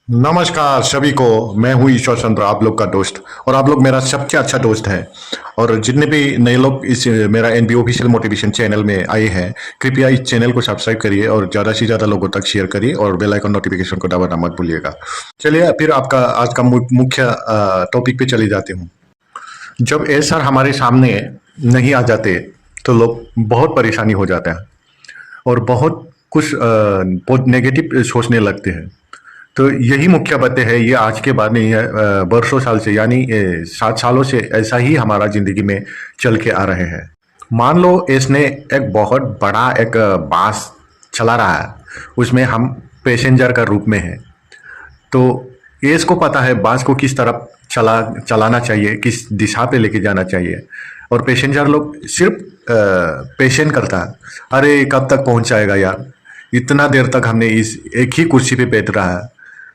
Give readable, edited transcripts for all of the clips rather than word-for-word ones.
नमस्कार सभी को। मैं हूँ ईश्वर चंद्र, आप लोग का दोस्त। और आप लोग मेरा सबसे अच्छा दोस्त है। और जितने भी नए लोग इस मेरा एनबी ऑफिशियल मोटिवेशन चैनल में आए हैं, कृपया इस चैनल को सब्सक्राइब करिए और ज़्यादा से ज़्यादा लोगों तक शेयर करिए और बेल आइकन नोटिफिकेशन को दबाना मत भूलिएगा। चलिए फिर आपका आज का मुख्य टॉपिक पे चले जाते हूँ। जब एसआर हमारे सामने नहीं आ जाते तो लोग बहुत परेशानी हो जाता है और बहुत नेगेटिव सोचने लगते हैं। तो यही मुख्य बातें है, ये आज के बाद नहीं है, बरसों साल से यानी 7 सालों से ऐसा ही हमारा जिंदगी में चल के आ रहे हैं। मान लो इसने एक बहुत बड़ा एक बास चला रहा है, उसमें हम पैसेंजर का रूप में है। तो ये इसको पता है बास को किस तरफ चलाना चाहिए, किस दिशा पे लेके जाना चाहिए। और पैसेंजर लोग सिर्फ पेशेंट करता है, अरे कब तक पहुंचाएगा यार, इतना देर तक हमने इस एक ही कुर्सी पे बैठ रहा है,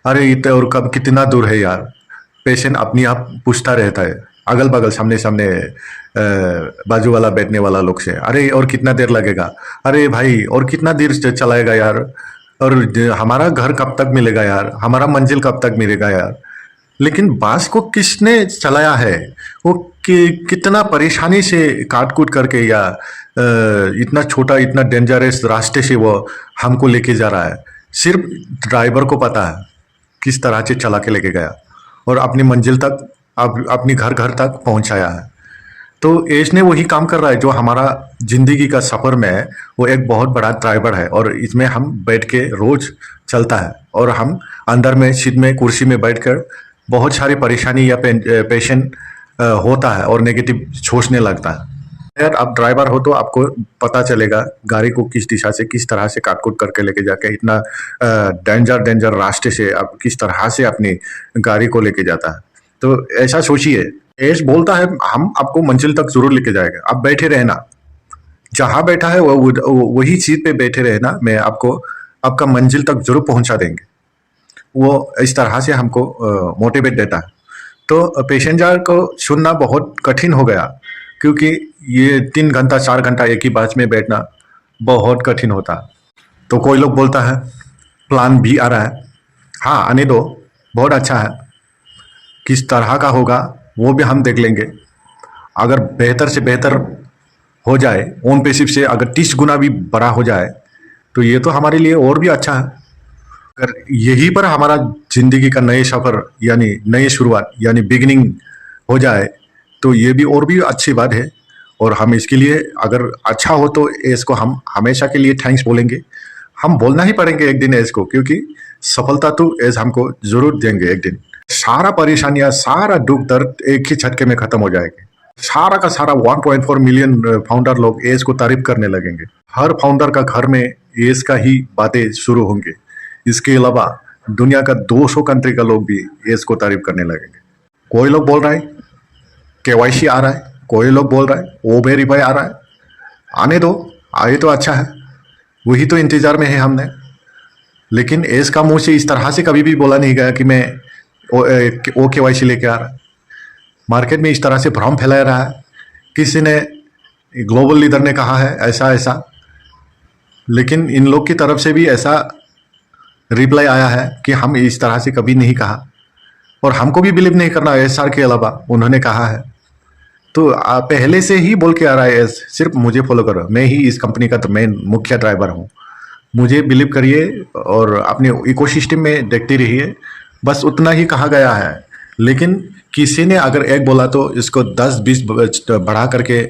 अरे इतना और कब, कितना दूर है यार। पेशेंट अपने आप पूछता रहता है अगल बगल सामने सामने बाजू वाला बैठने वाला लोग से, अरे और कितना देर लगेगा, अरे भाई और कितना देर चलाएगा यार, और हमारा घर कब तक मिलेगा यार, हमारा मंजिल कब तक मिलेगा यार। लेकिन बांस को किसने चलाया है, वो कितना परेशानी से काट कूट करके या इतना छोटा इतना डेंजरस रास्ते से वो हमको लेके जा रहा है। सिर्फ ड्राइवर को पता है किस तरह से चला के लेके गया और अपनी मंजिल तक, अपनी घर घर तक पहुंचाया है। तो एज ने वही काम कर रहा है जो हमारा जिंदगी का सफर में है। वो एक बहुत बड़ा ड्राइवर है और इसमें हम बैठ के रोज चलता है और हम अंदर में सीट में कुर्सी में बैठकर बहुत सारी परेशानी या पेशेंट होता है और नेगेटिव सोचने लगता है। यार आप ड्राइवर हो तो आपको पता चलेगा गाड़ी को किस दिशा से किस तरह से काट कूट करके लेके जाके इतना डेंजर डेंजर रास्ते से आप किस तरह से अपनी गाड़ी को लेके जाता है। तो ऐसा सोचिए, एस बोलता है हम आपको मंजिल तक जरूर लेके जाएगा, आप बैठे रहना, जहां बैठा है वही सीट पे बैठे रहना, मैं आपको आपका मंजिल तक जरूर पहुंचा देंगे। वो इस तरह से हमको मोटिवेट देता है। तो पैसेंजर को सुनना बहुत कठिन हो गया, क्योंकि ये 3 घंटा 4 घंटा एक ही बस में बैठना बहुत कठिन होता। तो कोई लोग बोलता है प्लान भी आ रहा है, हाँ आने दो, बहुत अच्छा है, किस तरह का होगा वो भी हम देख लेंगे। अगर बेहतर से बेहतर हो जाए, ओन पेसिव से अगर 30 गुना भी बड़ा हो जाए तो ये तो हमारे लिए और भी अच्छा है। अगर यहीं पर हमारा जिंदगी का नए सफर यानी नई शुरुआत यानी बिगिनिंग हो जाए तो ये भी और भी अच्छी बात है। और हम इसके लिए अगर अच्छा हो तो इसको हम हमेशा के लिए थैंक्स बोलेंगे, हम बोलना ही पड़ेंगे एक दिन इसको, क्योंकि सफलता तो एस हमको जरूर देंगे एक दिन। सारा परेशानियां सारा दुख दर्द एक ही झटके में खत्म हो जाएंगे। सारा का सारा 1.4 मिलियन फाउंडर लोग एस को तारीफ करने लगेंगे। हर फाउंडर का घर में एस का ही बातें शुरू होंगे। इसके अलावा दुनिया का 200 कंट्री का लोग भी एस को तारीफ करने लगेंगे। कोई लोग बोल रहा है केवाईसी आ रहा है, कोई लोग बोल रहा है ओ वेरीफाई आ रहा है, आने दो, आए तो अच्छा है, वही तो इंतजार में है हमने। लेकिन एस का मुंह से इस तरह से कभी भी बोला नहीं गया कि मैं ओ केवाईसी लेके आ रहा है। मार्केट में इस तरह से भ्रम फैलाया रहा है, किसी ने ग्लोबल लीडर ने कहा है ऐसा ऐसा, लेकिन इन लोग की तरफ से भी ऐसा रिप्लाई आया है कि हम इस तरह से कभी नहीं कहा और हमको भी बिलीव नहीं करना एस आर के अलावा उन्होंने कहा है। तो पहले से ही बोल के आ रहा है एस, सिर्फ मुझे फॉलो करो, मैं ही इस कंपनी का तो मेन मुख्य ड्राइवर हूँ, मुझे बिलीव करिए और अपने इकोसिस्टम में देखते रहिए, बस उतना ही कहा गया है। लेकिन किसी ने अगर एक बोला तो इसको 10-20 बढ़ा करके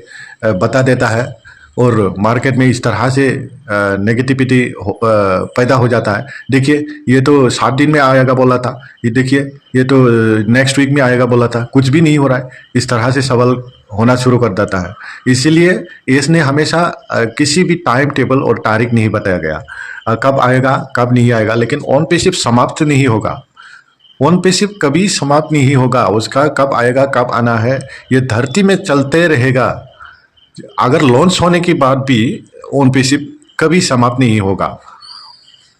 बता देता है और मार्केट में इस तरह से नेगेटिविटी पैदा हो जाता है। देखिए ये तो 7 दिन में आएगा बोला था, ये देखिए ये तो नेक्स्ट वीक में आएगा बोला था, कुछ भी नहीं हो रहा है, इस तरह से सवाल होना शुरू कर देता है। इसीलिए इसने हमेशा किसी भी टाइम टेबल और तारीख नहीं बताया गया, कब आएगा कब नहीं आएगा। लेकिन ऑन पे सिर्फ समाप्त नहीं होगा, ऑन पे सिर्फ कभी समाप्त नहीं होगा, उसका कब आएगा कब आना है ये धरती में चलते रहेगा। अगर लॉन्च होने के बाद भी ऑन पे सिर्फ कभी समाप्त नहीं होगा।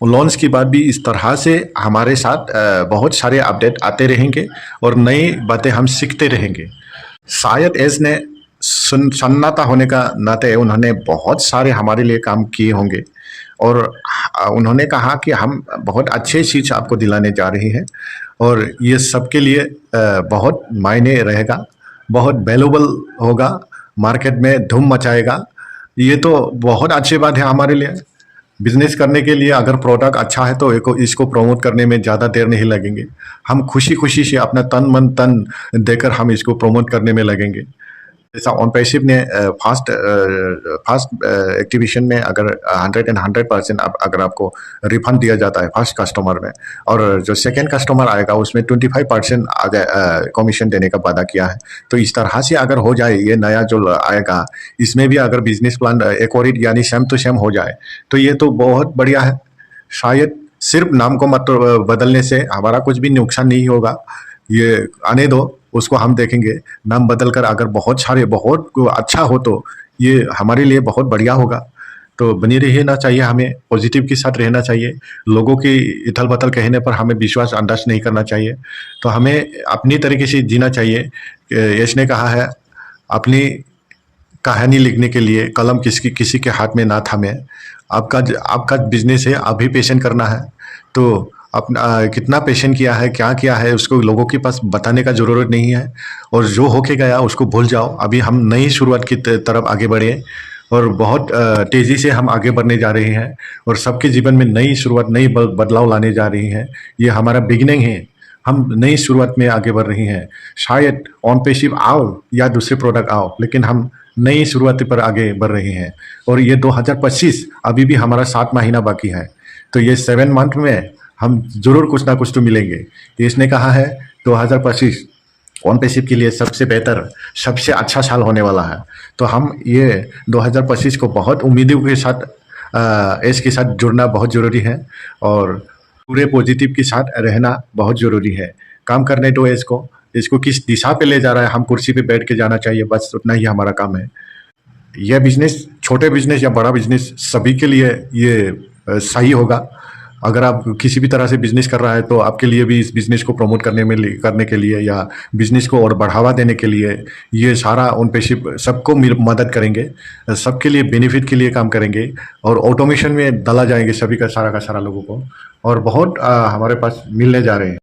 लॉन्च के बाद भी इस तरह से हमारे साथ बहुत सारे अपडेट आते रहेंगे और नई बातें हम सीखते रहेंगे। शायद एस ने सन्नाटा होने का नाते उन्होंने बहुत सारे हमारे लिए काम किए होंगे और उन्होंने कहा कि हम बहुत अच्छे चीज़ आपको दिलाने जा रहे हैं और ये सबके लिए बहुत मायने रहेगा, बहुत वैल्यूबल होगा, मार्केट में धूम मचाएगा। ये तो बहुत अच्छी बात है हमारे लिए। बिजनेस करने के लिए अगर प्रोडक्ट अच्छा है तो इसको प्रमोट करने में ज़्यादा देर नहीं लगेंगे। हम खुशी खुशी से अपना तन मन धन देकर हम इसको प्रमोट करने में लगेंगे। जैसा ऑन पैसिव ने फास्ट एक्टिवेशन में अगर 100% अगर आपको रिफंड दिया जाता है फर्स्ट कस्टमर में, और जो सेकेंड कस्टमर आएगा उसमें 25% आगे कमीशन देने का वादा किया है। तो इस तरह से अगर हो जाए, ये नया जो आएगा इसमें भी अगर बिजनेस प्लान एक्वारिड यानी सेम टू सेम हो जाए तो ये तो बहुत बढ़िया है। शायद सिर्फ नाम को मत बदलने से हमारा कुछ भी नुकसान नहीं होगा। ये आने दो, उसको हम देखेंगे। नाम बदल कर अगर बहुत सारे बहुत अच्छा हो तो ये हमारे लिए बहुत बढ़िया होगा। तो बनी रहना चाहिए, हमें पॉजिटिव के साथ रहना चाहिए। लोगों की इथल बथल कहने पर हमें विश्वास अंदाज नहीं करना चाहिए। तो हमें अपनी तरीके से जीना चाहिए। यश ने कहा है, अपनी कहानी लिखने के लिए कलम किसी के हाथ में ना थामे। आपका बिजनेस है, अभी पेशन करना है तो अपना कितना पेशेंट किया है, क्या किया है, उसको लोगों के पास बताने का ज़रूरत नहीं है। और जो होके गया उसको भूल जाओ। अभी हम नई शुरुआत की तरफ आगे बढ़े और बहुत तेज़ी से हम आगे बढ़ने जा रहे हैं और सबके जीवन में नई शुरुआत, नई बदलाव लाने जा रही हैं। ये हमारा बिगिनिंग है। हम नई शुरुआत में आगे बढ़ रही हैं। शायद ऑन पैसिव आओ या दूसरे प्रोडक्ट आओ, लेकिन हम नई शुरुआत पर आगे बढ़ रहे हैं। और ये 2025 अभी भी हमारा 7 महीना बाकी है। तो ये 7 मंथ में हम जरूर कुछ ना कुछ तो मिलेंगे। तो इसने कहा है 2025 ऑन पैसिव के लिए सबसे बेहतर, सबसे अच्छा साल होने वाला है। तो हम ये 2025 को बहुत उम्मीदों के साथ इसके साथ जुड़ना बहुत ज़रूरी है और पूरे पॉजिटिव के साथ रहना बहुत ज़रूरी है। काम करने दो इसको किस दिशा पे ले जा रहा है, हम कुर्सी पे बैठ के जाना चाहिए, बस उतना ही हमारा काम है। यह बिजनेस, छोटे बिजनेस या बड़ा बिजनेस, सभी के लिए ये सही होगा। अगर आप किसी भी तरह से बिजनेस कर रहा है तो आपके लिए भी इस बिजनेस को प्रमोट करने के लिए या बिजनेस को और बढ़ावा देने के लिए ये सारा ऑन पैसिव सबको मदद करेंगे, सबके लिए बेनिफिट के लिए काम करेंगे और ऑटोमेशन में डाला जाएंगे सभी का सारा लोगों को, और बहुत हमारे पास मिलने जा रहे हैं।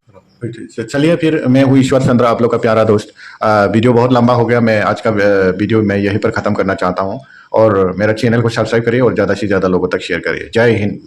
चलिए फिर, मैं हूँ ईश्वर चंद्र, आप लोग का प्यारा दोस्त। वीडियो बहुत लंबा हो गया, मैं आज का वीडियो मैं यहीं पर ख़त्म करना चाहता हूँ। और मेरा चैनल को सब्सक्राइब करिए और ज़्यादा से ज़्यादा लोगों तक शेयर करिए। जय हिंद।